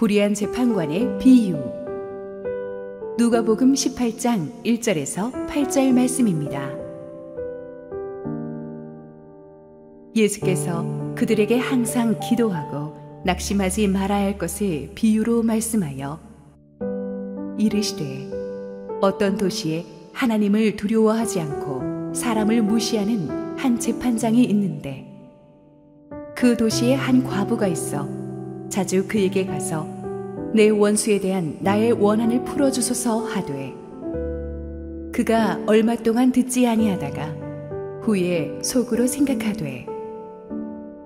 불의한 재판관의 비유. 누가복음 18장 1절에서 8절 말씀입니다. 예수께서 그들에게 항상 기도하고 낙심하지 말아야 할 것을 비유로 말씀하여 이르시되 어떤 도시에 하나님을 두려워하지 않고 사람을 무시하는 한 재판장이 있는데 그 도시에 한 과부가 있어 자주 그에게 가서 내 원수에 대한 나의 원한을 풀어주소서 하되 그가 얼마 동안 듣지 아니하다가 후에 속으로 생각하되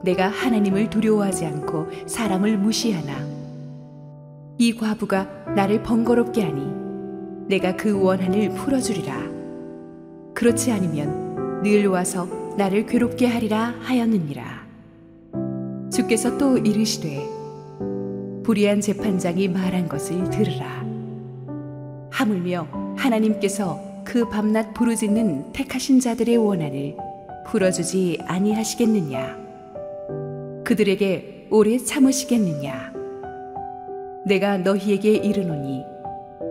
내가 하나님을 두려워하지 않고 사람을 무시하나 이 과부가 나를 번거롭게 하니 내가 그 원한을 풀어주리라. 그렇지 않으면 늘 와서 나를 괴롭게 하리라 하였느니라. 주께서 또 이르시되 불의한 재판장이 말한 것을 들으라. 하물며 하나님께서 그 밤낮 부르짖는 택하신 자들의 원한을 풀어주지 아니하시겠느냐? 그들에게 오래 참으시겠느냐? 내가 너희에게 이르노니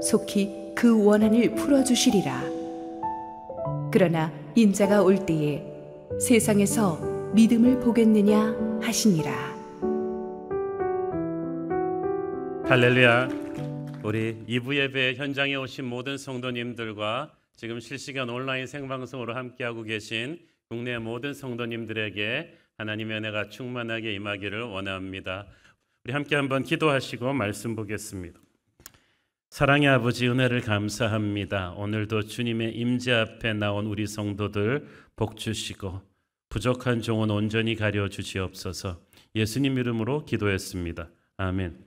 속히 그 원한을 풀어주시리라. 그러나 인자가 올 때에 세상에서 믿음을 보겠느냐 하시니라. 할렐루야. 우리 2부 예배 현장에 오신 모든 성도님들과 지금 실시간 온라인 생방송으로 함께하고 계신 국내 모든 성도님들에게 하나님의 은혜가 충만하게 임하기를 원합니다. 우리 함께 한번 기도하시고 말씀 보겠습니다. 사랑의 아버지, 은혜를 감사합니다. 오늘도 주님의 임재 앞에 나온 우리 성도들 복 주시고 부족한 종은 온전히 가려 주시옵소서. 예수님 이름으로 기도했습니다. 아멘.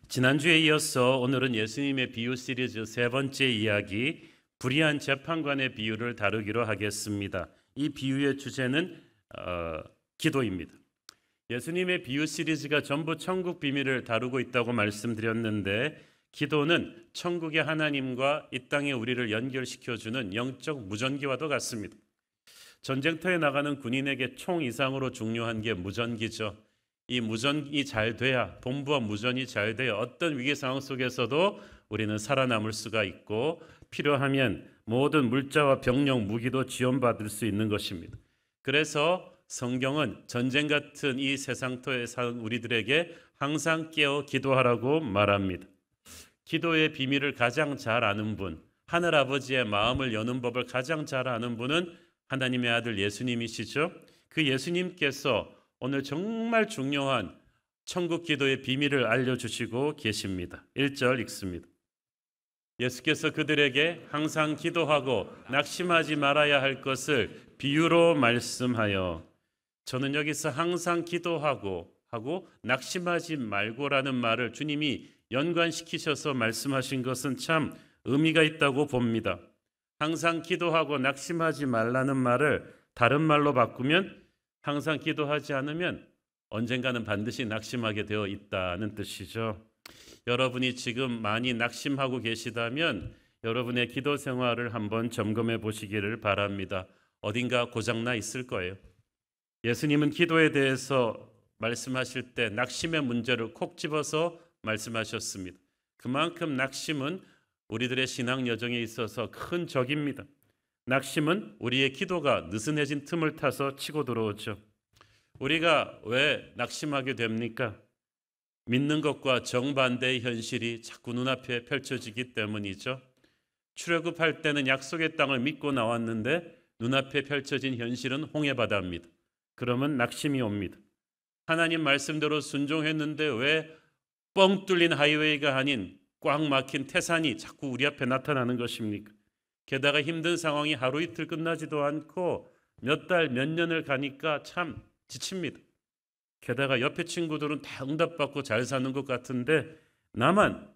지난주에 이어서 오늘은 예수님의 비유 시리즈 세 번째 이야기, 불의한 재판관의 비유를 다루기로 하겠습니다. 이 비유의 주제는 기도입니다. 예수님의 비유 시리즈가 전부 천국 비밀을 다루고 있다고 말씀드렸는데 기도는 천국의 하나님과 이 땅의 우리를 연결시켜주는 영적 무전기와도 같습니다. 전쟁터에 나가는 군인에게 총 이상으로 중요한 게 무전기죠. 이 무전이 잘 돼야, 본부와 무전이 잘 돼야 어떤 위기 상황 속에서도 우리는 살아남을 수가 있고 필요하면 모든 물자와 병력, 무기도 지원받을 수 있는 것입니다. 그래서 성경은 전쟁 같은 이 세상터에 사는 우리들에게 항상 깨어 기도하라고 말합니다. 기도의 비밀을 가장 잘 아는 분, 하늘아버지의 마음을 여는 법을 가장 잘 아는 분은 하나님의 아들 예수님이시죠. 그 예수님께서 오늘 정말 중요한 천국 기도의 비밀을 알려주시고 계십니다. 1절 읽습니다. 예수께서 그들에게 항상 기도하고 낙심하지 말아야 할 것을 비유로 말씀하여, 저는 여기서 항상 기도하고 하고 낙심하지 말고라는 말을 주님이 연관시키셔서 말씀하신 것은 참 의미가 있다고 봅니다. 항상 기도하고 낙심하지 말라는 말을 다른 말로 바꾸면 항상 기도하지 않으면 언젠가는 반드시 낙심하게 되어 있다는 뜻이죠. 여러분이 지금 많이 낙심하고 계시다면 여러분의 기도 생활을 한번 점검해 보시기를 바랍니다. 어딘가 고장나 있을 거예요. 예수님은 기도에 대해서 말씀하실 때 낙심의 문제를 콕 집어서 말씀하셨습니다. 그만큼 낙심은 우리들의 신앙 여정에 있어서 큰 적입니다. 낙심은 우리의 기도가 느슨해진 틈을 타서 치고 들어오죠. 우리가 왜 낙심하게 됩니까? 믿는 것과 정반대의 현실이 자꾸 눈앞에 펼쳐지기 때문이죠. 출애굽할 때는 약속의 땅을 믿고 나왔는데 눈앞에 펼쳐진 현실은 홍해바다입니다. 그러면 낙심이 옵니다. 하나님 말씀대로 순종했는데 왜 뻥 뚫린 하이웨이가 아닌 꽉 막힌 태산이 자꾸 우리 앞에 나타나는 것입니까? 게다가 힘든 상황이 하루 이틀 끝나지도 않고 몇 달, 몇 년을 가니까 참 지칩니다. 게다가 옆에 친구들은 다 응답받고 잘 사는 것 같은데 나만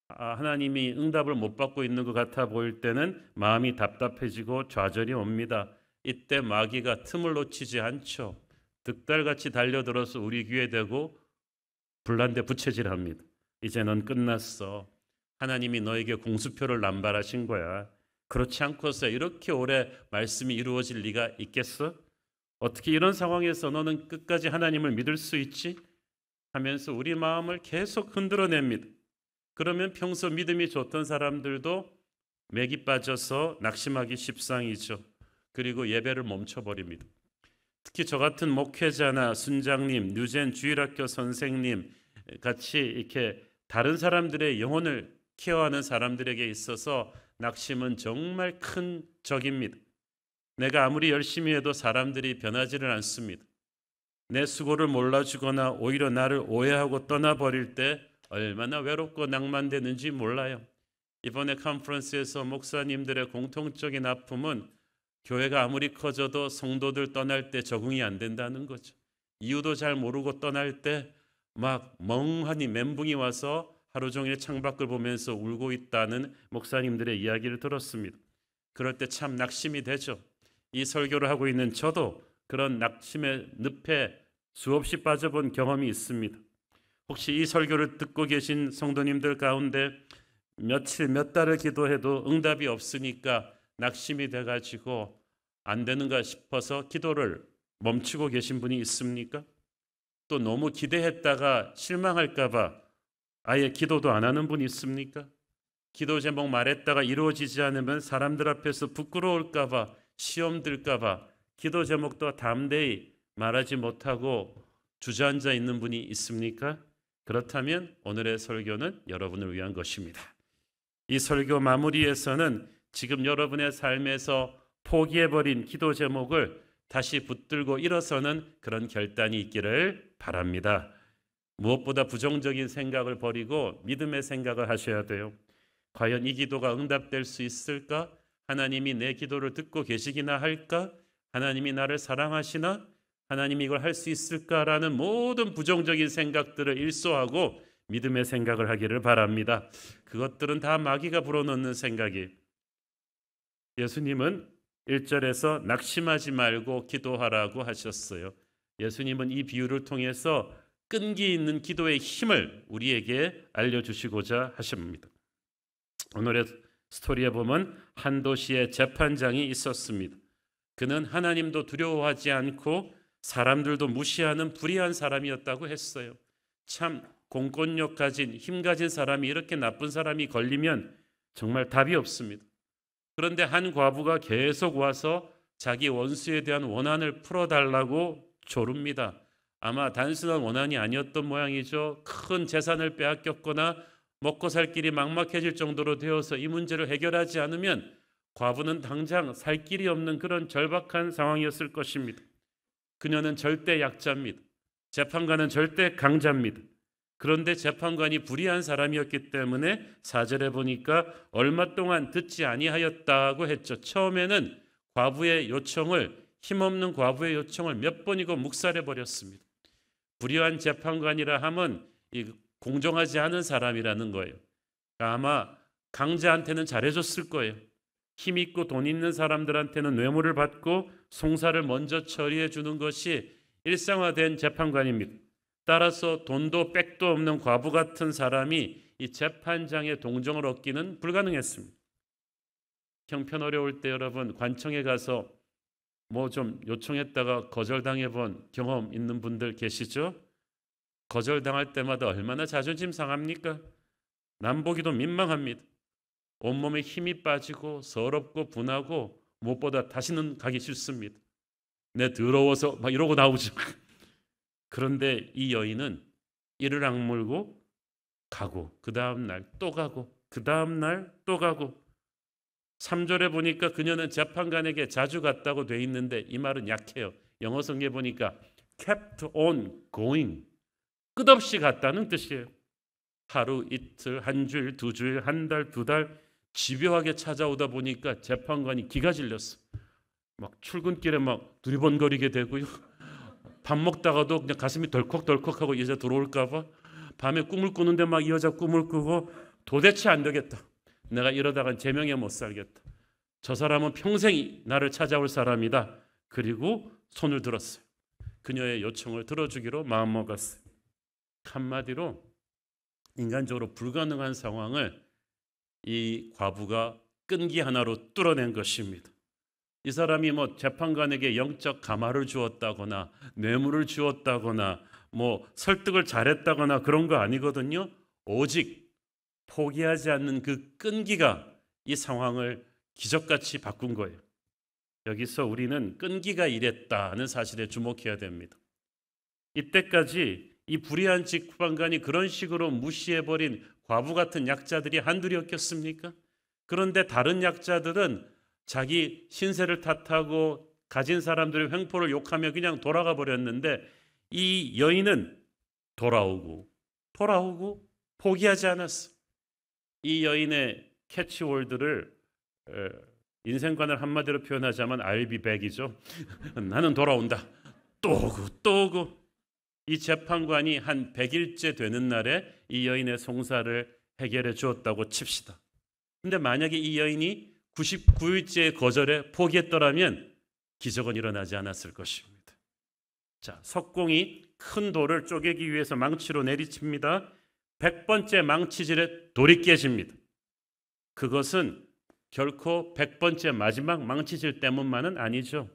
하나님이 응답을 못 받고 있는 것 같아 보일 때는 마음이 답답해지고 좌절이 옵니다. 이때 마귀가 틈을 놓치지 않죠. 득달같이 달려들어서 우리 귀에 대고 불난데 부채질합니다. 이제 넌 끝났어. 하나님이 너에게 공수표를 남발하신 거야. 그렇지 않고서 이렇게 오래 말씀이 이루어질 리가 있겠어? 어떻게 이런 상황에서 너는 끝까지 하나님을 믿을 수 있지? 하면서 우리 마음을 계속 흔들어냅니다. 그러면 평소 믿음이 좋던 사람들도 맥이 빠져서 낙심하기 십상이죠. 그리고 예배를 멈춰버립니다. 특히 저 같은 목회자나 순장님, 뉴젠 주일학교 선생님 같이 이렇게 다른 사람들의 영혼을 케어하는 사람들에게 있어서 낙심은 정말 큰 적입니다. 내가 아무리 열심히 해도 사람들이 변하지를 않습니다. 내 수고를 몰라주거나 오히려 나를 오해하고 떠나버릴 때 얼마나 외롭고 낭만되는지 몰라요. 이번에 컨퍼런스에서 목사님들의 공통적인 아픔은 교회가 아무리 커져도 성도들 떠날 때 적응이 안 된다는 거죠. 이유도 잘 모르고 떠날 때 막 멍하니 멘붕이 와서 하루 종일 창밖을 보면서 울고 있다는 목사님들의 이야기를 들었습니다. 그럴 때 참 낙심이 되죠. 이 설교를 하고 있는 저도 그런 낙심의 늪에 수없이 빠져본 경험이 있습니다. 혹시 이 설교를 듣고 계신 성도님들 가운데 며칠 몇 달을 기도해도 응답이 없으니까 낙심이 돼가지고 안 되는가 싶어서 기도를 멈추고 계신 분이 있습니까? 또 너무 기대했다가 실망할까 봐 아예 기도도 안 하는 분이 있습니까? 기도 제목 말했다가 이루어지지 않으면 사람들 앞에서 부끄러울까 봐, 시험 들까 봐 기도 제목도 담대히 말하지 못하고 주저앉아 있는 분이 있습니까? 그렇다면 오늘의 설교는 여러분을 위한 것입니다. 이 설교 마무리에서는 지금 여러분의 삶에서 포기해버린 기도 제목을 다시 붙들고 일어서는 그런 결단이 있기를 바랍니다. 무엇보다 부정적인 생각을 버리고 믿음의 생각을 하셔야 돼요. 과연 이 기도가 응답될 수 있을까? 하나님이 내 기도를 듣고 계시기나 할까? 하나님이 나를 사랑하시나? 하나님이 이걸 할 수 있을까라는 모든 부정적인 생각들을 일소하고 믿음의 생각을 하기를 바랍니다. 그것들은 다 마귀가 불어넣는 생각이에요. 예수님은 1절에서 낙심하지 말고 기도하라고 하셨어요. 예수님은 이 비유를 통해서 끈기 있는 기도의 힘을 우리에게 알려주시고자 하십니다. 오늘의 스토리에 보면 한 도시에 재판장이 있었습니다. 그는 하나님도 두려워하지 않고 사람들도 무시하는 불의한 사람이었다고 했어요. 참 공권력 가진 힘 가진 사람이 이렇게 나쁜 사람이 걸리면 정말 답이 없습니다. 그런데 한 과부가 계속 와서 자기 원수에 대한 원한을 풀어달라고 조릅니다. 아마 단순한 원한이 아니었던 모양이죠. 큰 재산을 빼앗겼거나 먹고 살 길이 막막해질 정도로 되어서 이 문제를 해결하지 않으면 과부는 당장 살 길이 없는 그런 절박한 상황이었을 것입니다. 그녀는 절대 약자입니다. 재판관은 절대 강자입니다. 그런데 재판관이 불의한 사람이었기 때문에 4절에 보니까 얼마 동안 듣지 아니하였다고 했죠. 처음에는 과부의 요청을, 힘없는 과부의 요청을 몇 번이고 묵살해 버렸습니다. 불의한 재판관이라 하면 공정하지 않은 사람이라는 거예요. 아마 강자한테는 잘해줬을 거예요. 힘 있고 돈 있는 사람들한테는 뇌물을 받고 송사를 먼저 처리해 주는 것이 일상화된 재판관입니다. 따라서 돈도 백도 없는 과부 같은 사람이 이 재판장의 동정을 얻기는 불가능했습니다. 형편 어려울 때 여러분 관청에 가서 뭐 좀 요청했다가 거절당해 본 경험 있는 분들 계시죠? 거절당할 때마다 얼마나 자존심 상합니까? 남보기도 민망합니다. 온몸에 힘이 빠지고 서럽고 분하고 무엇보다 다시는 가기 싫습니다. 내 더러워서 막 이러고 나오죠. 그런데 이 여인은 이를 악물고 가고 그 다음 날 또 가고 그 다음 날 또 가고 3절에 보니까 그녀는 재판관에게 자주 갔다고 돼 있는데 이 말은 약해요. 영어 성경에 보니까 kept on going, 끝없이 갔다는 뜻이에요. 하루, 이틀, 한 주일, 두 주일, 한 달, 두 달 집요하게 찾아오다 보니까 재판관이 기가 질렸어. 막 출근길에 막 두리번거리게 되고요. 밥 먹다가도 그냥 가슴이 덜컥덜컥하고 이 여자 들어올까 봐 밤에 꿈을 꾸는데 막 이 여자 꿈을 꾸고 도대체 안 되겠다. 내가 이러다간 제명에 못 살겠다. 저 사람은 평생 나를 찾아올 사람이다. 그리고 손을 들었어요. 그녀의 요청을 들어주기로 마음먹었어요. 한마디로 인간적으로 불가능한 상황을 이 과부가 끈기 하나로 뚫어낸 것입니다. 이 사람이 뭐 재판관에게 영적 가마를 주었다거나 뇌물을 주었다거나 뭐 설득을 잘했다거나 그런 거 아니거든요. 오직 포기하지 않는 그 끈기가 이 상황을 기적같이 바꾼 거예요. 여기서 우리는 끈기가 일했다는 사실에 주목해야 됩니다. 이때까지 이 불의한 직후반관이 그런 식으로 무시해버린 과부 같은 약자들이 한둘이었겠습니까? 그런데 다른 약자들은 자기 신세를 탓하고 가진 사람들의 횡포를 욕하며 그냥 돌아가 버렸는데, 이 여인은 돌아오고 포기하지 않았어. 이 여인의 캐치월드를 인생관을 한마디로 표현하자면 I'll be back이죠. 나는 돌아온다. 또 오고. 이 재판관이 한 100일째 되는 날에 이 여인의 송사를 해결해 주었다고 칩시다. 근데 만약에 이 여인이 99일째 거절에 포기했더라면 기적은 일어나지 않았을 것입니다. 자, 석공이 큰 돌을 쪼개기 위해서 망치로 내리칩니다. 100번째 망치질에 돌이 깨집니다. 그것은 결코 100번째 마지막 망치질 때문만은 아니죠.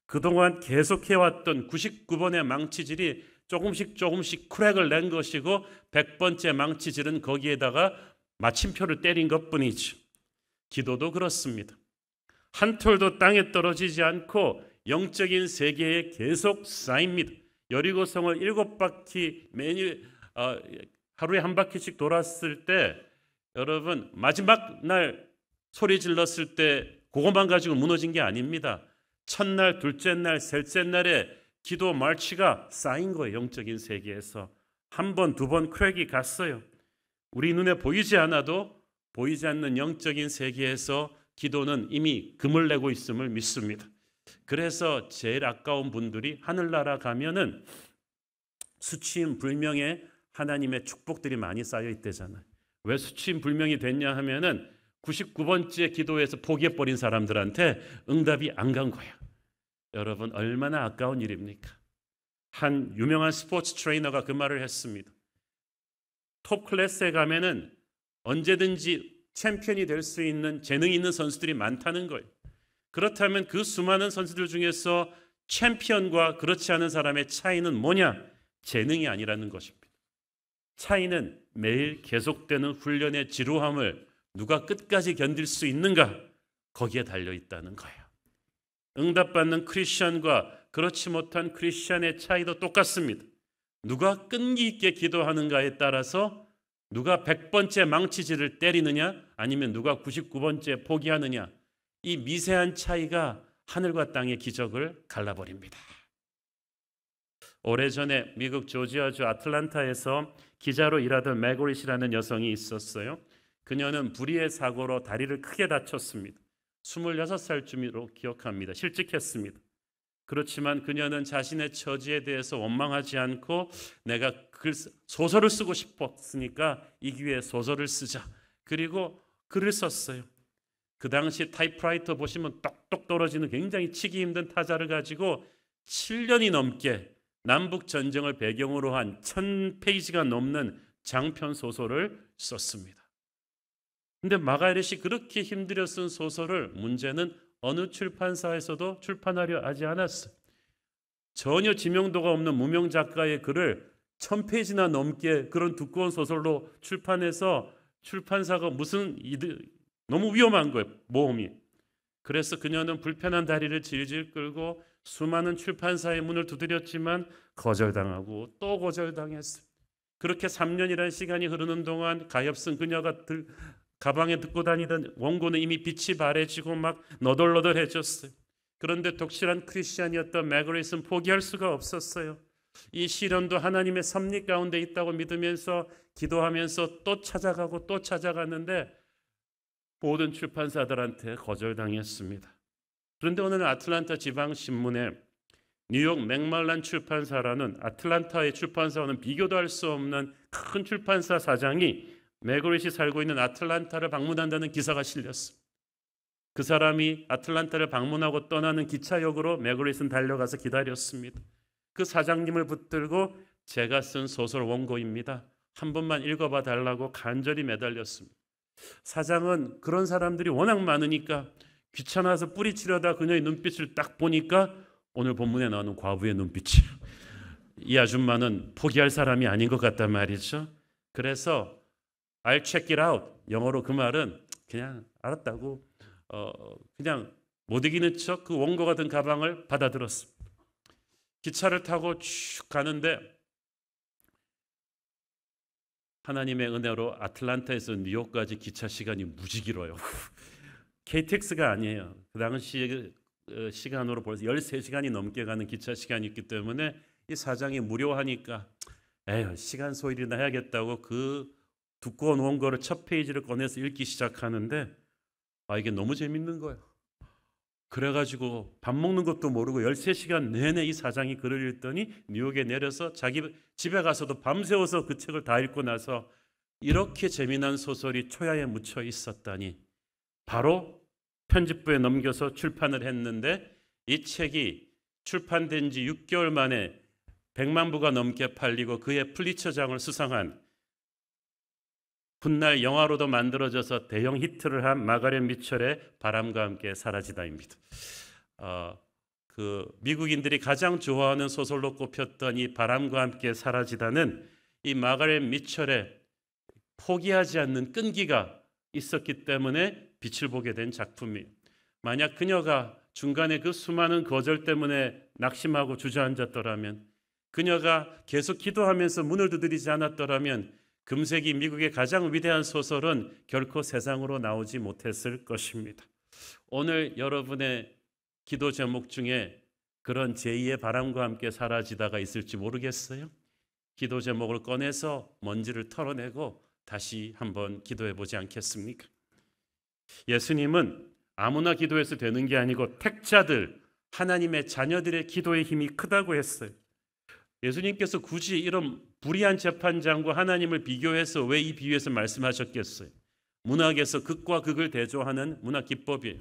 그동안 계속해왔던 99번의 망치질이 조금씩 크랙을 낸 것이고 100번째 망치질은 거기에다가 마침표를 때린 것뿐이죠. 기도도 그렇습니다. 한 톨도 땅에 떨어지지 않고 영적인 세계에 계속 쌓입니다. 여리고성을 7바퀴 하루에 한 바퀴씩 돌았을 때, 여러분 마지막 날 소리 질렀을 때 그것만 가지고 무너진 게 아닙니다. 첫날, 둘째 날, 셋째 날에 기도 말치가 쌓인 거예요. 영적인 세계에서 한 번, 두 번 크랙이 갔어요. 우리 눈에 보이지 않아도 보이지 않는 영적인 세계에서 기도는 이미 금을 내고 있음을 믿습니다. 그래서 제일 아까운 분들이 하늘나라 가면은 수치인 불명의 하나님의 축복들이 많이 쌓여 있대잖아요. 왜 수치인 불명이 됐냐 하면은 99번째 기도에서 포기해버린 사람들한테 응답이 안 간 거야. 여러분 얼마나 아까운 일입니까? 한 유명한 스포츠 트레이너가 그 말을 했습니다. 톱 클래스에 가면은 언제든지 챔피언이 될 수 있는 재능이 있는 선수들이 많다는 거예요. 그렇다면 그 수많은 선수들 중에서 챔피언과 그렇지 않은 사람의 차이는 뭐냐? 재능이 아니라는 것입니다. 차이는 매일 계속되는 훈련의 지루함을 누가 끝까지 견딜 수 있는가? 거기에 달려 있다는 거예요. 응답받는 크리스천과 그렇지 못한 크리스천의 차이도 똑같습니다. 누가 끈기 있게 기도하는가에 따라서 누가 100번째 망치질을 때리느냐 아니면 누가 99번째 포기하느냐, 이 미세한 차이가 하늘과 땅의 기적을 갈라버립니다. 오래전에 미국 조지아주 아틀란타에서 기자로 일하던 매고릿이라는 여성이 있었어요. 그녀는 불의의 사고로 다리를 크게 다쳤습니다. 26살쯤으로 기억합니다. 실직했습니다. 그렇지만 그녀는 자신의 처지에 대해서 원망하지 않고 내가 소설을 쓰고 싶었으니까 이 기회에 소설을 쓰자. 그리고 글을 썼어요. 그 당시 타이프라이터 보시면 똑똑 떨어지는 굉장히 치기 힘든 타자를 가지고 7년이 넘게 남북 전쟁을 배경으로 한 1000페이지가 넘는 장편 소설을 썼습니다. 근데 마가렛이 그렇게 힘들여 쓴 소설을 문제는 어느 출판사에서도 출판하려 하지 않았어요. 전혀 지명도가 없는 무명 작가의 글을 1000페이지나 넘게 그런 두꺼운 소설로 출판해서 출판사가 너무 위험한 거예요. 모험이. 그래서 그녀는 불편한 다리를 질질 끌고 수많은 출판사의 문을 두드렸지만 거절당하고 또 거절당했어요. 그렇게 3년이라는 시간이 흐르는 동안 가엾은 그녀가 가방에 듣고 다니던 원고는 이미 빛이 바래지고 막 너덜너덜해졌어요. 그런데 독실한 크리스찬이었던 매거릿은 포기할 수가 없었어요. 이 시련도 하나님의 섭리 가운데 있다고 믿으면서 기도하면서 또 찾아가고 또 찾아갔는데 모든 출판사들한테 거절당했습니다. 그런데 오늘 아틀란타 지방신문에 뉴욕 맥말란 출판사라는 아틀란타의 출판사와는 비교도 할 수 없는 큰 출판사 사장이 매거릿이 살고 있는 아틀란타를 방문한다는 기사가 실렸습니다. 그 사람이 아틀란타를 방문하고 떠나는 기차역으로 매거릿은 달려가서 기다렸습니다. 그 사장님을 붙들고 제가 쓴 소설 원고입니다. 한 번만 읽어봐 달라고 간절히 매달렸습니다. 사장은 그런 사람들이 워낙 많으니까 귀찮아서 뿌리치려다 그녀의 눈빛을 딱 보니까 오늘 본문에 나오는 과부의 눈빛이에요. 이 아줌마는 포기할 사람이 아닌 것 같단 말이죠. 그래서 I'll check it out. 영어로 그 말은 그냥 알았다고 그냥 못 이기는 척 그 원고 같은 가방을 받아들었습니다. 기차를 타고 쭉 가는데 하나님의 은혜로 아틀란타에서 뉴욕까지 기차 시간이 무지 길어요. KTX가 아니에요. 그 당시 시간으로 벌써 13시간이 넘게 가는 기차 시간이 있기 때문에 이 사장이 무료하니까 에휴 시간 소일이나 해야겠다고 그 두꺼운 원고를 첫 페이지를 꺼내서 읽기 시작하는데 이게 너무 재밌는 거예요. 그래가지고 밥 먹는 것도 모르고 13시간 내내 이 사장이 글을 읽더니 뉴욕에 내려서 자기 집에 가서도 밤새워서 그 책을 다 읽고 나서 이렇게 재미난 소설이 초야에 묻혀 있었다니 바로 편집부에 넘겨서 출판을 했는데 이 책이 출판된 지 6개월 만에 100만 부가 넘게 팔리고 그의 플리처장을 수상한 훗날 영화로도 만들어져서 대형 히트를 한 마가렛 미첼의 바람과 함께 사라지다입니다. 그 미국인들이 가장 좋아하는 소설로 꼽혔던 이 바람과 함께 사라지다는 이 마가렛 미첼의 포기하지 않는 끈기가 있었기 때문에 빛을 보게 된 작품이에요. 만약 그녀가 중간에 그 수많은 거절 때문에 낙심하고 주저앉았더라면, 그녀가 계속 기도하면서 문을 두드리지 않았더라면 금세기 미국의 가장 위대한 소설은 결코 세상으로 나오지 못했을 것입니다. 오늘 여러분의 기도 제목 중에 그런 제2의 바람과 함께 사라지다가 있을지 모르겠어요. 기도 제목을 꺼내서 먼지를 털어내고 다시 한번 기도해 보지 않겠습니까? 예수님은 아무나 기도해서 되는 게 아니고 택자들, 하나님의 자녀들의 기도의 힘이 크다고 했어요. 예수님께서 굳이 이런 불의한 재판장과 하나님을 비교해서 왜 이 비유에서 말씀하셨겠어요? 문학에서 극과 극을 대조하는 문학 기법이에요.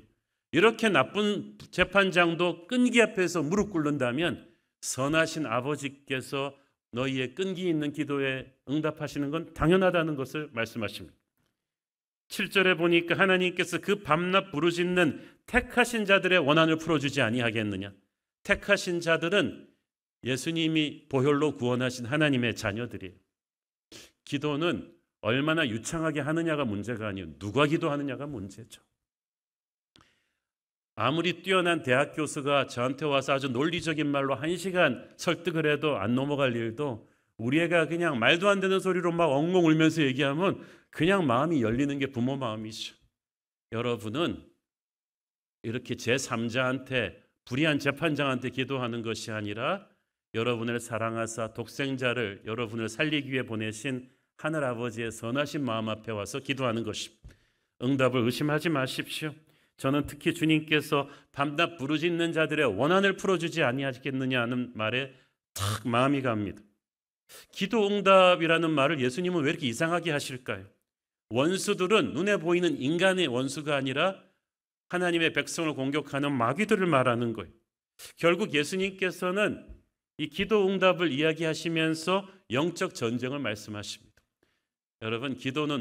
이렇게 나쁜 재판장도 끈기 앞에서 무릎 꿇는다면 선하신 아버지께서 너희의 끈기 있는 기도에 응답하시는 건 당연하다는 것을 말씀하십니다. 7절에 보니까 하나님께서 그 밤낮 부르짖는 택하신 자들의 원한을 풀어주지 아니하겠느냐. 택하신 자들은 예수님이 보혈로 구원하신 하나님의 자녀들이에요. 기도는 얼마나 유창하게 하느냐가 문제가 아니에요. 누가 기도하느냐가 문제죠. 아무리 뛰어난 대학 교수가 저한테 와서 아주 논리적인 말로 1시간 설득을 해도 안 넘어갈 일도 우리 애가 그냥 말도 안 되는 소리로 막 엉엉 울면서 얘기하면 그냥 마음이 열리는 게 부모 마음이죠. 여러분은 이렇게 제3자한테 불의한 재판장한테 기도하는 것이 아니라 여러분을 사랑하사 독생자를 여러분을 살리기 위해 보내신 하늘아버지의 선하신 마음 앞에 와서 기도하는 것입니다. 응답을 의심하지 마십시오. 저는 특히 주님께서 밤낮 부르짖는 자들의 원한을 풀어주지 아니하겠느냐 하는 말에 탁 마음이 갑니다. 기도 응답이라는 말을 예수님은 왜 이렇게 이상하게 하실까요? 원수들은 눈에 보이는 인간의 원수가 아니라 하나님의 백성을 공격하는 마귀들을 말하는 거예요. 결국 예수님께서는 이 기도 응답을 이야기하시면서 영적 전쟁을 말씀하십니다. 여러분,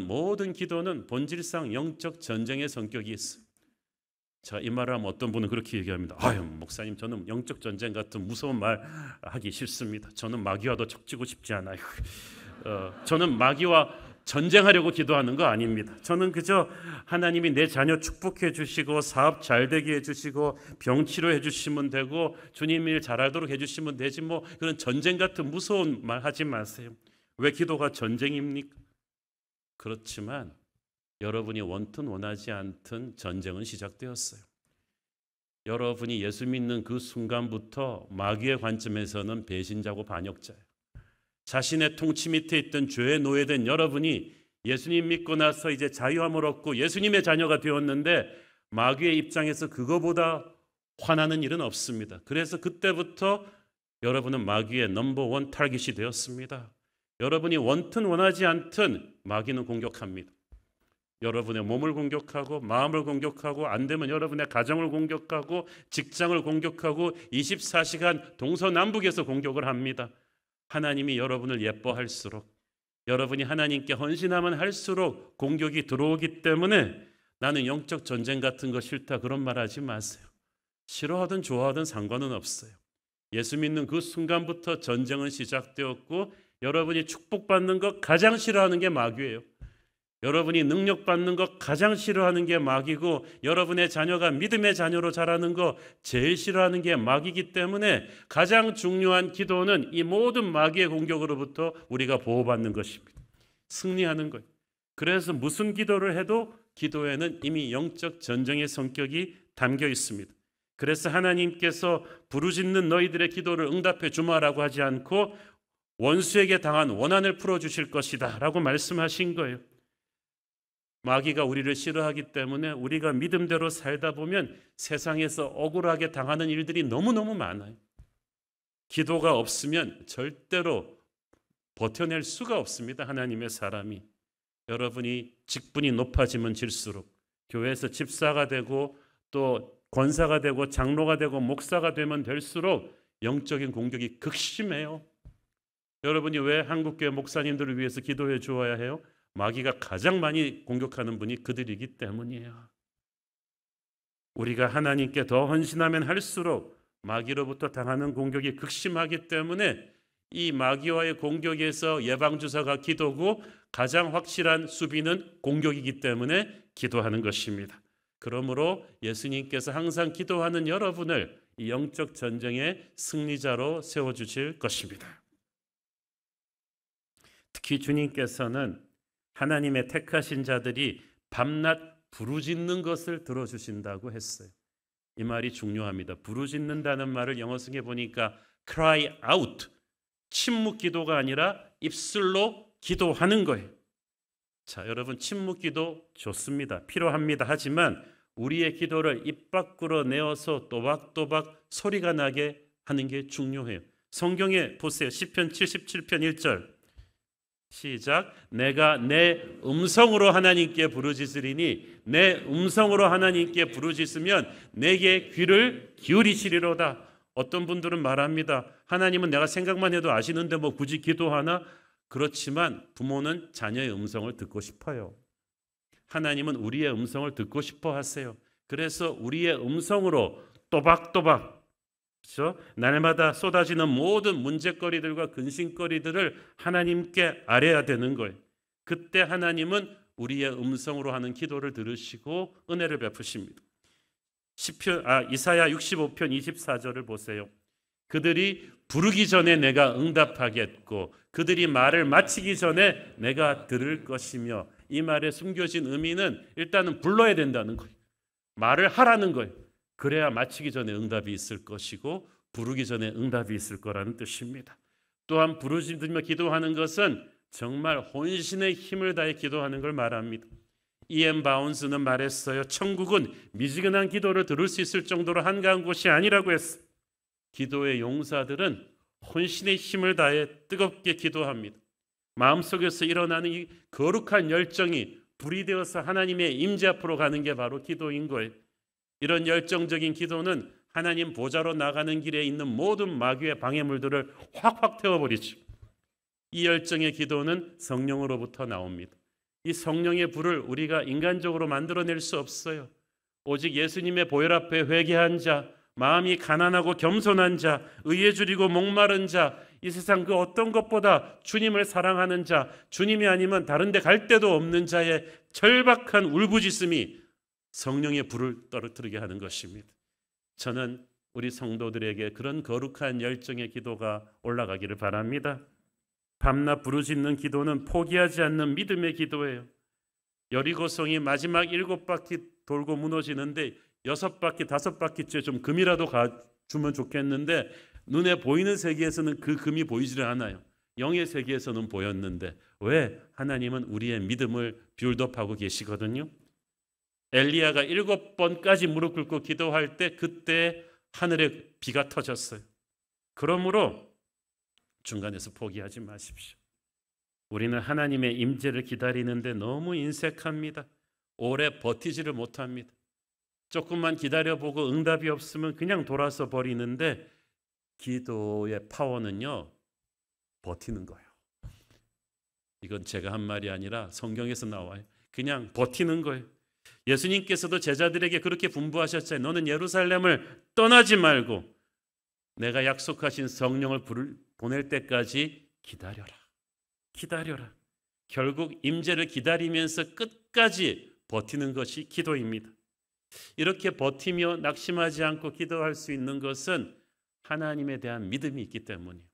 모든 기도는 본질상 영적 전쟁의 성격이 있어요. 자, 이 말을 하면 어떤 분은 그렇게 얘기합니다. 아유, 목사님, 저는 영적 전쟁 같은 무서운 말 하기 싫습니다. 저는 마귀와도 척지고 싶지 않아요. 저는 마귀와 전쟁하려고 기도하는 거 아닙니다. 저는 그저 하나님이 내 자녀 축복해 주시고 사업 잘 되게 해 주시고 병 치료해 주시면 되고 주님 일 잘하도록 해 주시면 되지 뭐 그런 전쟁 같은 무서운 말 하지 마세요. 왜 기도가 전쟁입니까? 그렇지만 여러분이 원튼 원하지 않든 전쟁은 시작되었어요. 여러분이 예수 믿는 그 순간부터 마귀의 관점에서는 배신자고 반역자예요. 자신의 통치 밑에 있던 죄에 노예된 여러분이 예수님 믿고 나서 이제 자유함을 얻고 예수님의 자녀가 되었는데 마귀의 입장에서 그거보다 화나는 일은 없습니다. 그래서 그때부터 여러분은 마귀의 넘버원 타깃이 되었습니다. 여러분이 원튼 원하지 않든 마귀는 공격합니다. 여러분의 몸을 공격하고 마음을 공격하고 안 되면 여러분의 가정을 공격하고 직장을 공격하고 24시간 동서남북에서 공격을 합니다. 하나님이 여러분을 예뻐할수록 여러분이 하나님께 헌신하면 할수록 공격이 들어오기 때문에 나는 영적 전쟁 같은 거 싫다 그런 말 하지 마세요. 싫어하든 좋아하든 상관은 없어요. 예수 믿는 그 순간부터 전쟁은 시작되었고 여러분이 축복받는 것 가장 싫어하는 게 마귀예요. 여러분이 능력받는 것 가장 싫어하는 게 마귀고 여러분의 자녀가 믿음의 자녀로 자라는 거 제일 싫어하는 게 마귀이기 때문에 가장 중요한 기도는 이 모든 마귀의 공격으로부터 우리가 보호받는 것입니다. 승리하는 거예요. 그래서 무슨 기도를 해도 기도에는 이미 영적 전쟁의 성격이 담겨 있습니다. 그래서 하나님께서 부르짖는 너희들의 기도를 응답해 주마라고 하지 않고 원수에게 당한 원한을 풀어주실 것이다 라고 말씀하신 거예요. 마귀가 우리를 싫어하기 때문에 우리가 믿음대로 살다 보면 세상에서 억울하게 당하는 일들이 너무너무 많아요. 기도가 없으면 절대로 버텨낼 수가 없습니다. 하나님의 사람이. 여러분이 직분이 높아지면 질수록 교회에서 집사가 되고 또 권사가 되고 장로가 되고 목사가 되면 될수록 영적인 공격이 극심해요. 여러분이 왜 한국교회 목사님들을 위해서 기도해 주어야 해요? 마귀가 가장 많이 공격하는 분이 그들이기 때문이에요. 우리가 하나님께 더 헌신하면 할수록 마귀로부터 당하는 공격이 극심하기 때문에 이 마귀와의 공격에서 예방주사가 기도고 가장 확실한 수비는 공격이기 때문에 기도하는 것입니다. 그러므로 예수님께서 항상 기도하는 여러분을 이 영적 전쟁의 승리자로 세워주실 것입니다. 특히 주님께서는 하나님의 택하신 자들이 밤낮 부르짖는 것을 들어주신다고 했어요. 이 말이 중요합니다. 부르짖는다는 말을 영어 성에 보니까 cry out, 침묵 기도가 아니라 입술로 기도하는 거예요. 자, 여러분 침묵 기도 좋습니다. 필요합니다. 하지만 우리의 기도를 입 밖으로 내어서 또박또박 소리가 나게 하는 게 중요해요. 성경에 보세요. 시편 77편 1절 시작. 내가 내 음성으로 하나님께 부르짖으리니 내 음성으로 하나님께 부르짖으면 내게 귀를 기울이시리로다. 어떤 분들은 말합니다. 하나님은 내가 생각만 해도 아시는데 뭐 굳이 기도하나? 그렇지만 부모는 자녀의 음성을 듣고 싶어요. 하나님은 우리의 음성을 듣고 싶어 하세요. 그래서 우리의 음성으로 또박또박 그렇죠? 날마다 쏟아지는 모든 문제거리들과 근심거리들을 하나님께 아뢰야 되는 거예요. 그때 하나님은 우리의 음성으로 하는 기도를 들으시고 은혜를 베푸십니다. 이사야 65편 24절을 보세요. 그들이 부르기 전에 내가 응답하겠고 그들이 말을 마치기 전에 내가 들을 것이며, 이 말에 숨겨진 의미는 일단은 불러야 된다는 거예요. 말을 하라는 거예요. 그래야 마치기 전에 응답이 있을 것이고 부르기 전에 응답이 있을 거라는 뜻입니다. 또한 부르짖으며 기도하는 것은 정말 혼신의 힘을 다해 기도하는 걸 말합니다. E.M. 바운스는 말했어요. 천국은 미지근한 기도를 들을 수 있을 정도로 한가한 곳이 아니라고 했어요. 기도의 용사들은 혼신의 힘을 다해 뜨겁게 기도합니다. 마음속에서 일어나는 이 거룩한 열정이 불이 되어서 하나님의 임재 앞으로 가는 게 바로 기도인 거예요. 이런 열정적인 기도는 하나님 보좌로 나가는 길에 있는 모든 마귀의 방해물들을 확확 태워버리죠. 이 열정의 기도는 성령으로부터 나옵니다. 이 성령의 불을 우리가 인간적으로 만들어낼 수 없어요. 오직 예수님의 보혈 앞에 회개한 자, 마음이 가난하고 겸손한 자, 의에 줄이고 목마른 자, 이 세상 그 어떤 것보다 주님을 사랑하는 자, 주님이 아니면 다른 데 갈 데도 없는 자의 절박한 울부짖음이 성령의 불을 떨어뜨리게 하는 것입니다. 저는 우리 성도들에게 그런 거룩한 열정의 기도가 올라가기를 바랍니다. 밤낮 부르짖는 기도는 포기하지 않는 믿음의 기도예요. 여리고성이 마지막 7바퀴 돌고 무너지는데 6바퀴, 5바퀴째 좀 금이라도 가주면 좋겠는데 눈에 보이는 세계에서는 그 금이 보이지를 않아요. 영의 세계에서는 보였는데 왜? 하나님은 우리의 믿음을 빌드업하고 계시거든요. 엘리야가 7번까지 무릎 꿇고 기도할 때 그때 하늘에 비가 터졌어요. 그러므로 중간에서 포기하지 마십시오. 우리는 하나님의 임재를 기다리는데 너무 인색합니다. 오래 버티지를 못합니다. 조금만 기다려보고 응답이 없으면 그냥 돌아서 버리는데 기도의 파워는요, 버티는 거예요. 이건 제가 한 말이 아니라 성경에서 나와요. 그냥 버티는 거예요. 예수님께서도 제자들에게 그렇게 분부하셨잖아요. 너는 예루살렘을 떠나지 말고 내가 약속하신 성령을 보낼 때까지 기다려라. 기다려라. 결국 임재를 기다리면서 끝까지 버티는 것이 기도입니다. 이렇게 버티며 낙심하지 않고 기도할 수 있는 것은 하나님에 대한 믿음이 있기 때문이에요.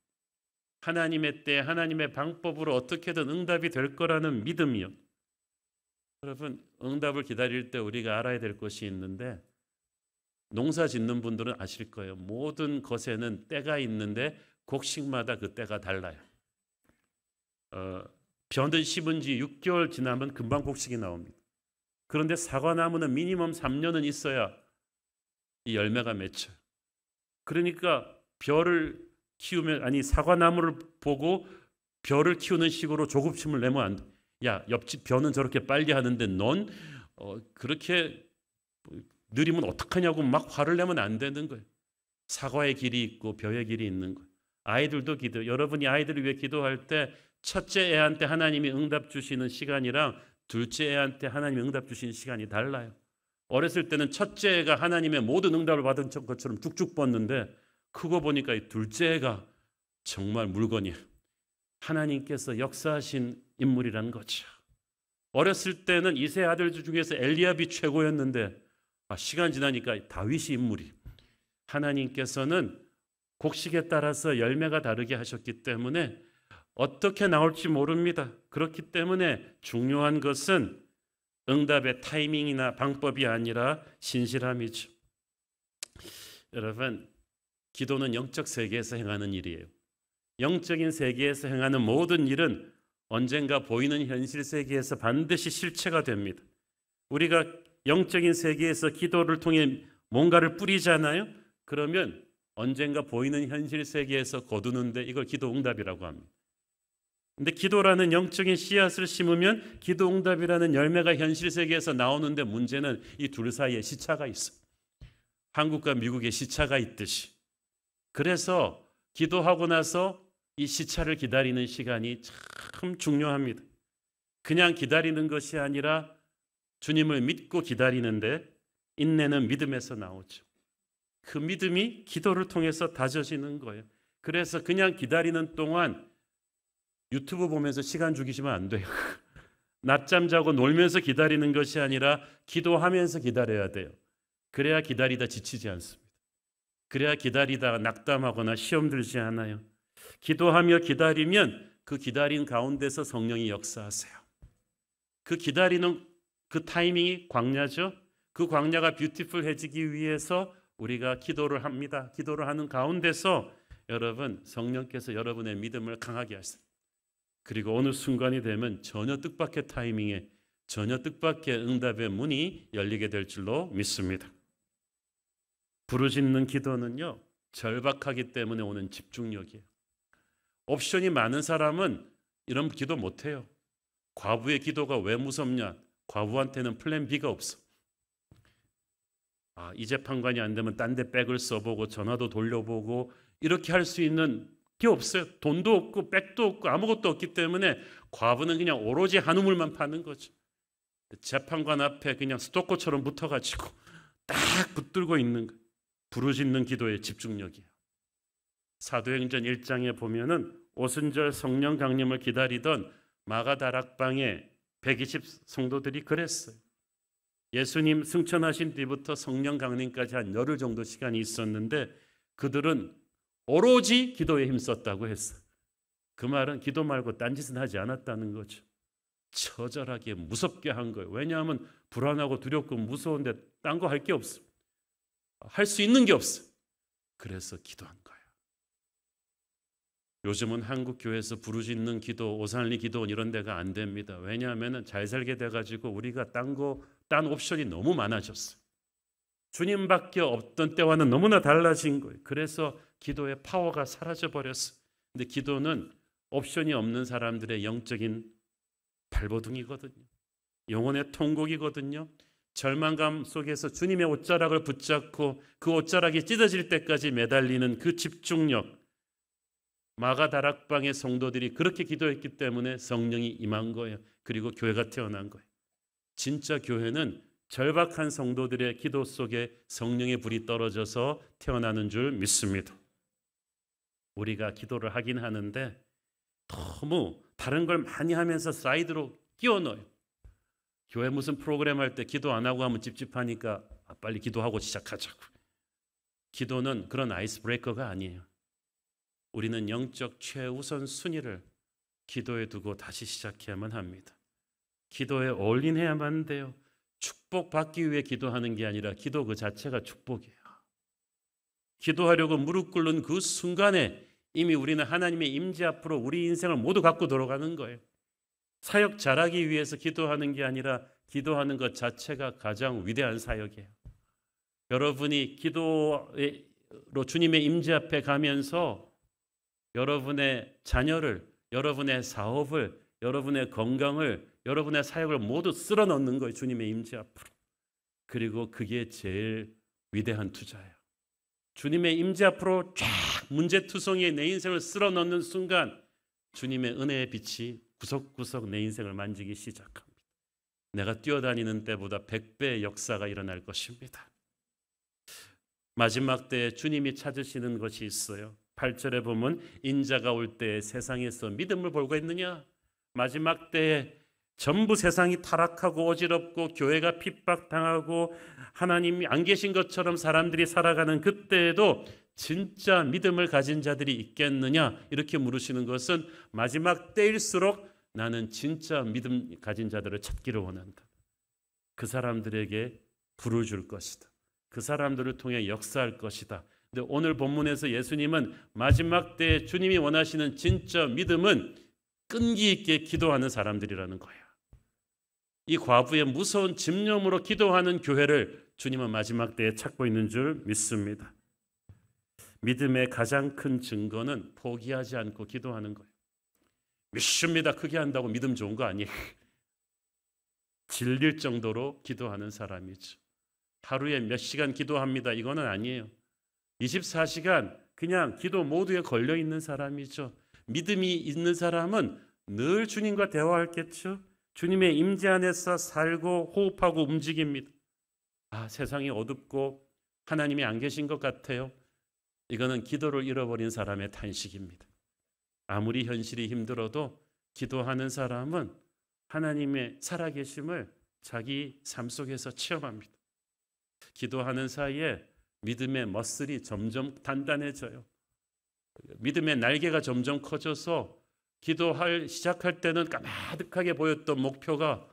하나님의 때, 하나님의 방법으로 어떻게든 응답이 될 거라는 믿음이요. 여러분, 응답을 기다릴 때 우리가 알아야 될 것이 있는데, 농사 짓는 분들은 아실 거예요. 모든 것에는 때가 있는데 곡식마다 그 때가 달라요. 벼는 심은 지 6개월 지나면 금방 곡식이 나옵니다. 그런데 사과나무는 미니멈 3년은 있어야 이 열매가 맺혀요. 그러니까 벼를 키우면, 아니 사과나무를 보고 벼를 키우는 식으로 조급심을 내면 안 돼. 야, 옆집 벼는 저렇게 빨리 하는데 넌 그렇게 느리면 어떡하냐고 막 화를 내면 안 되는 거예요. 사과의 길이 있고 벼의 길이 있는 거예요. 아이들도 기도, 여러분이 아이들을 위해 기도할 때 첫째 애한테 하나님이 응답 주시는 시간이랑 둘째 애한테 하나님이 응답 주시는 시간이 달라요. 어렸을 때는 첫째 애가 하나님의 모든 응답을 받은 것처럼 쭉쭉 뻗는데, 크고 보니까 이 둘째 애가 정말 물건이에요. 하나님께서 역사하신 인물이라는 거죠. 어렸을 때는 이세 아들 중에서 엘리압이 최고였는데 시간 지나니까 다윗이 인물이. 하나님께서는 곡식에 따라서 열매가 다르게 하셨기 때문에 어떻게 나올지 모릅니다. 그렇기 때문에 중요한 것은 응답의 타이밍이나 방법이 아니라 신실함이죠. 여러분, 기도는 영적 세계에서 행하는 일이에요. 영적인 세계에서 행하는 모든 일은 언젠가 보이는 현실 세계에서 반드시 실체가 됩니다. 우리가 영적인 세계에서 기도를 통해 뭔가를 뿌리잖아요. 그러면 언젠가 보이는 현실 세계에서 거두는데 이걸 기도 응답이라고 합니다. 근데 기도라는 영적인 씨앗을 심으면 기도 응답이라는 열매가 현실 세계에서 나오는데, 문제는 이 둘 사이에 시차가 있어. 한국과 미국의 시차가 있듯이. 그래서 기도하고 나서 이 시차를 기다리는 시간이 참 중요합니다. 그냥 기다리는 것이 아니라 주님을 믿고 기다리는데, 인내는 믿음에서 나오죠. 그 믿음이 기도를 통해서 다져지는 거예요. 그래서 그냥 기다리는 동안 유튜브 보면서 시간 죽이시면 안 돼요. 낮잠 자고 놀면서 기다리는 것이 아니라 기도하면서 기다려야 돼요. 그래야 기다리다 지치지 않습니다. 그래야 기다리다가 낙담하거나 시험 들지 않아요. 기도하며 기다리면 그 기다린 가운데서 성령이 역사하세요. 그 기다리는 그 타이밍이 광야죠. 그 광야가 뷰티풀해지기 위해서 우리가 기도를 합니다. 기도를 하는 가운데서 여러분, 성령께서 여러분의 믿음을 강하게 하세요. 그리고 어느 순간이 되면 전혀 뜻밖의 타이밍에 전혀 뜻밖의 응답의 문이 열리게 될 줄로 믿습니다. 부르짖는 기도는요, 절박하기 때문에 오는 집중력이에요. 옵션이 많은 사람은 이런 기도 못해요. 과부의 기도가 왜 무섭냐? 과부한테는 플랜 B가 없어. 이 재판관이 안 되면 딴 데 백을 써보고 전화도 돌려보고 이렇게 할 수 있는 게 없어요. 돈도 없고 백도 없고 아무것도 없기 때문에 과부는 그냥 오로지 한 우물만 파는 거죠. 재판관 앞에 그냥 스토커처럼 붙어가지고 딱 붙들고 있는 거예요. 부르짖는 기도의 집중력이에요. 사도행전 1장에 보면은 오순절 성령 강림을 기다리던 마가다락방에 120 성도들이 그랬어요. 예수님 승천하신 뒤부터 성령 강림까지 한 열흘 정도 시간이 있었는데 그들은 오로지 기도에 힘썼다고 했어요. 그 말은 기도 말고 딴짓은 하지 않았다는 거죠. 처절하게 무섭게 한 거예요. 왜냐하면 불안하고 두렵고 무서운데 딴 거 할 게 없어. 할 수 있는 게 없어. 그래서 기도한 거예요. 요즘은 한국 교회에서 부르짖는 기도, 오산리 기도원 이런 데가 안 됩니다. 왜냐하면 잘 살게 돼가지고 우리가 딴 옵션이 너무 많아졌어요. 주님밖에 없던 때와는 너무나 달라진 거예요. 그래서 기도의 파워가 사라져 버렸어요. 근데 기도는 옵션이 없는 사람들의 영적인 발버둥이거든요. 영혼의 통곡이거든요. 절망감 속에서 주님의 옷자락을 붙잡고 그 옷자락이 찢어질 때까지 매달리는 그 집중력. 마가다락방의 성도들이 그렇게 기도했기 때문에 성령이 임한 거예요. 그리고 교회가 태어난 거예요. 진짜 교회는 절박한 성도들의 기도 속에 성령의 불이 떨어져서 태어나는 줄 믿습니다. 우리가 기도를 하긴 하는데 너무 다른 걸 많이 하면서 사이드로 끼워 넣어요. 교회 무슨 프로그램 할 때 기도 안 하고 하면 찝찝하니까 빨리 기도하고 시작하자고. 기도는 그런 아이스 브레이커가 아니에요. 우리는 영적 최우선 순위를 기도에 두고 다시 시작해야만 합니다. 기도에 올인해야만 돼요. 축복받기 위해 기도하는 게 아니라 기도 그 자체가 축복이에요. 기도하려고 무릎 꿇는 그 순간에 이미 우리는 하나님의 임재 앞으로 우리 인생을 모두 갖고 돌아가는 거예요. 사역 잘하기 위해서 기도하는 게 아니라 기도하는 것 자체가 가장 위대한 사역이에요. 여러분이 기도로 주님의 임재 앞에 가면서 여러분의 자녀를, 여러분의 사업을, 여러분의 건강을, 여러분의 사역을 모두 쓸어 넣는 거예요. 주님의 임재 앞으로. 그리고 그게 제일 위대한 투자예요. 주님의 임재 앞으로 쫙 문제투성이에 내 인생을 쓸어 넣는 순간 주님의 은혜의 빛이 구석구석 내 인생을 만지기 시작합니다. 내가 뛰어다니는 때보다 100배의 역사가 일어날 것입니다. 마지막 때에 주님이 찾으시는 것이 있어요. 8절에 보면 인자가 올 때 세상에서 믿음을 볼고 있느냐. 마지막 때에 전부 세상이 타락하고 어지럽고 교회가 핍박당하고 하나님이 안 계신 것처럼 사람들이 살아가는 그때에도 진짜 믿음을 가진 자들이 있겠느냐 이렇게 물으시는 것은 마지막 때일수록 나는 진짜 믿음 가진 자들을 찾기를 원한다. 그 사람들에게 불을 줄 것이다. 그 사람들을 통해 역사할 것이다. 근데 오늘 본문에서 예수님은 마지막 때에 주님이 원하시는 진짜 믿음은 끈기 있게 기도하는 사람들이라는 거예요. 이 과부의 무서운 집념으로 기도하는 교회를 주님은 마지막 때에 찾고 있는 줄 믿습니다. 믿음의 가장 큰 증거는 포기하지 않고 기도하는 거예요. 믿습니다. 크게 한다고 믿음 좋은 거 아니에요. 질릴 정도로 기도하는 사람이죠. 하루에 몇 시간 기도합니다. 이거는 아니에요. 24시간 그냥 기도 모두에 걸려 있는 사람이죠. 믿음이 있는 사람은 늘 주님과 대화하겠죠. 주님의 임재 안에서 살고 호흡하고 움직입니다. 세상이 어둡고 하나님이 안 계신 것 같아요. 이거는 기도를 잃어버린 사람의 탄식입니다. 아무리 현실이 힘들어도 기도하는 사람은 하나님의 살아계심을 자기 삶 속에서 체험합니다. 기도하는 사이에 믿음의 머슬이 점점 단단해져요. 믿음의 날개가 점점 커져서 시작할 때는 까마득하게 보였던 목표가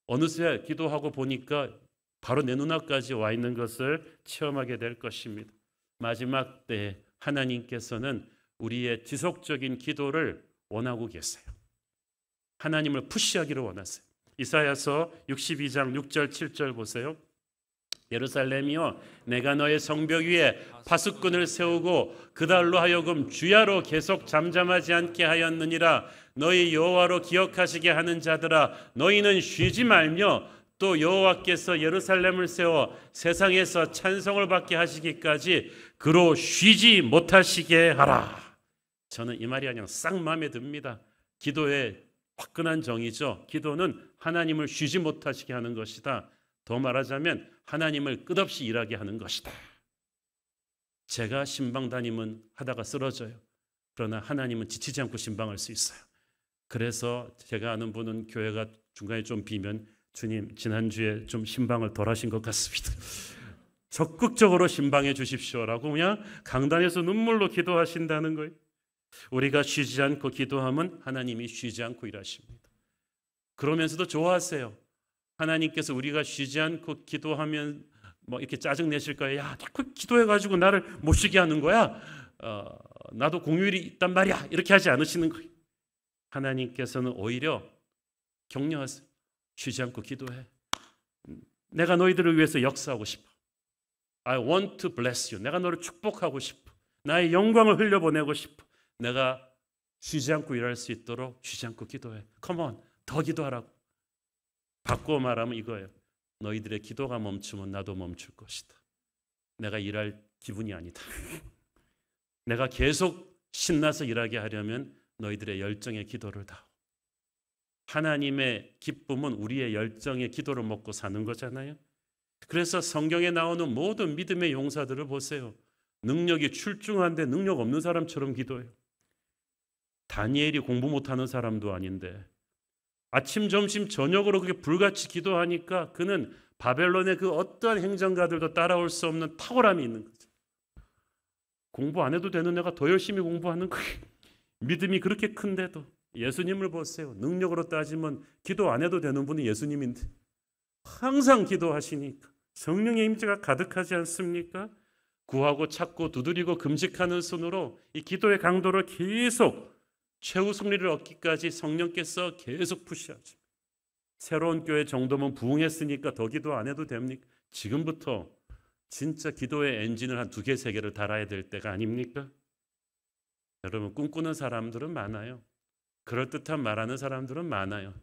어느새 기도하고 보니까 바로 내 눈앞까지 와 있는 것을 체험하게 될 것입니다. 마지막 때 하나님께서는 우리의 지속적인 기도를 원하고 계세요. 하나님을 푸시하기를 원하세요. 이사야서 62장 6절 7절 보세요. 예루살렘이여 내가 너의 성벽 위에 파수꾼을 세우고 그달로 하여금 주야로 계속 잠잠하지 않게 하였느니라. 너희 여호와로 기억하시게 하는 자들아 너희는 쉬지 말며 또 여호와께서 예루살렘을 세워 세상에서 찬송을 받게 하시기까지 그로 쉬지 못하시게 하라. 저는 이 말이 그냥 싹 마음에 듭니다. 기도의 화끈한 정의죠. 기도는 하나님을 쉬지 못하시게 하는 것이다. 더 말하자면 하나님을 끝없이 일하게 하는 것이다. 제가 신방 다니면 하다가 쓰러져요. 그러나 하나님은 지치지 않고 신방할 수 있어요. 그래서 제가 아는 분은 교회가 중간에 좀 비면 주님 지난주에 좀 신방을 덜 하신 것 같습니다. 적극적으로 신방해 주십시오라고 그냥 강단에서 눈물로 기도하신다는 거예요. 우리가 쉬지 않고 기도하면 하나님이 쉬지 않고 일하십니다. 그러면서도 좋아하세요. 하나님께서 우리가 쉬지 않고 기도하면 이렇게 짜증 내실 거예요. 야, 자꾸 기도해가지고 나를 못 쉬게 하는 거야. 나도 공휴일이 있단 말이야. 이렇게 하지 않으시는 거예요. 하나님께서는 오히려 격려하세요. 쉬지 않고 기도해. 내가 너희들을 위해서 역사하고 싶어. I want to bless you. 내가 너를 축복하고 싶어. 나의 영광을 흘려보내고 싶어. 내가 쉬지 않고 일할 수 있도록 쉬지 않고 기도해. Come on, 더 기도하라고. 바꾸어 말하면 이거예요. 너희들의 기도가 멈추면 나도 멈출 것이다. 내가 일할 기분이 아니다. 내가 계속 신나서 일하게 하려면 너희들의 열정의 기도를 다오. 하나님의 기쁨은 우리의 열정의 기도를 먹고 사는 거잖아요. 그래서 성경에 나오는 모든 믿음의 용사들을 보세요. 능력이 출중한데 능력 없는 사람처럼 기도해요. 다니엘이 공부 못하는 사람도 아닌데 아침, 점심, 저녁으로 그게 불같이 기도하니까 그는 바벨론의 그 어떠한 행정가들도 따라올 수 없는 탁월함이 있는 거죠. 공부 안 해도 되는 애가 더 열심히 공부하는 거예요. 믿음이 그렇게 큰데도. 예수님을 보세요. 능력으로 따지면 기도 안 해도 되는 분이 예수님인데 항상 기도하시니까 성령의 임재가 가득하지 않습니까? 구하고 찾고 두드리고 금식하는 손으로 이 기도의 강도를 계속 최후 승리를 얻기까지 성령께서 계속 푸시하죠. 새로운 교회 정도면 부흥했으니까 더 기도 안 해도 됩니까? 지금부터 진짜 기도의 엔진을 한 2개, 3개를 달아야 될 때가 아닙니까? 여러분, 꿈꾸는 사람들은 많아요. 그럴듯한 말하는 사람들은 많아요.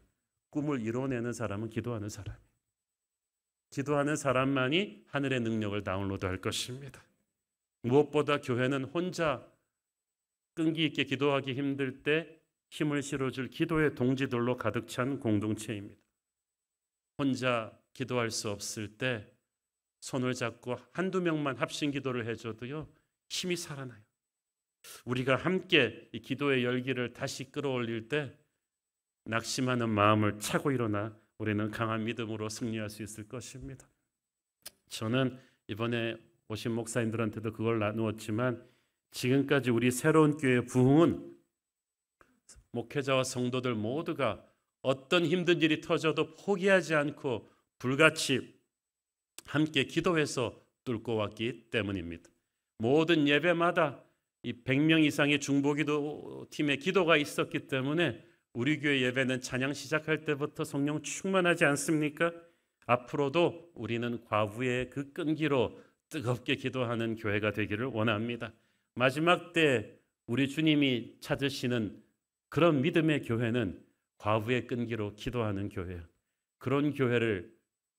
꿈을 이뤄내는 사람은 기도하는 사람이에요. 기도하는 사람만이 하늘의 능력을 다운로드할 것입니다. 무엇보다 교회는 혼자 끈기 있게 기도하기 힘들 때 힘을 실어줄 기도의 동지들로 가득 찬 공동체입니다. 혼자 기도할 수 없을 때 손을 잡고 한두 명만 합심 기도를 해줘도요, 힘이 살아나요. 우리가 함께 이 기도의 열기를 다시 끌어올릴 때 낙심하는 마음을 차고 일어나 우리는 강한 믿음으로 승리할 수 있을 것입니다. 저는 이번에 오신 목사님들한테도 그걸 나누었지만 지금까지 우리 새로운 교회의 부흥은 목회자와 성도들 모두가 어떤 힘든 일이 터져도 포기하지 않고 불같이 함께 기도해서 뚫고 왔기 때문입니다. 모든 예배마다 이 100명 이상의 중보기도 팀의 기도가 있었기 때문에 우리 교회 예배는 찬양 시작할 때부터 성령 충만하지 않습니까? 앞으로도 우리는 과부의 그 끈기로 뜨겁게 기도하는 교회가 되기를 원합니다. 마지막 때 우리 주님이 찾으시는 그런 믿음의 교회는 과부의 끈기로 기도하는 교회예요. 그런 교회를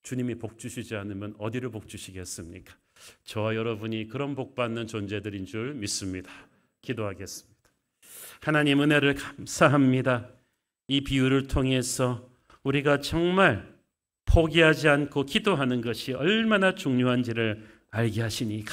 주님이 복 주시지 않으면 어디를 복 주시겠습니까? 저와 여러분이 그런 복 받는 존재들인 줄 믿습니다. 기도하겠습니다. 하나님, 은혜를 감사합니다. 이 비유를 통해서 우리가 정말 포기하지 않고 기도하는 것이 얼마나 중요한지를 알게 하시니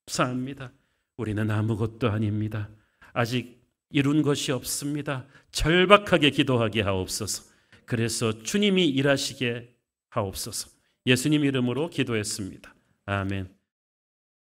감사합니다. 우리는 아무것도 아닙니다. 아직 이룬 것이 없습니다. 절박하게 기도하게 하옵소서. 그래서 주님이 일하시게 하옵소서. 예수님 이름으로 기도했습니다. 아멘.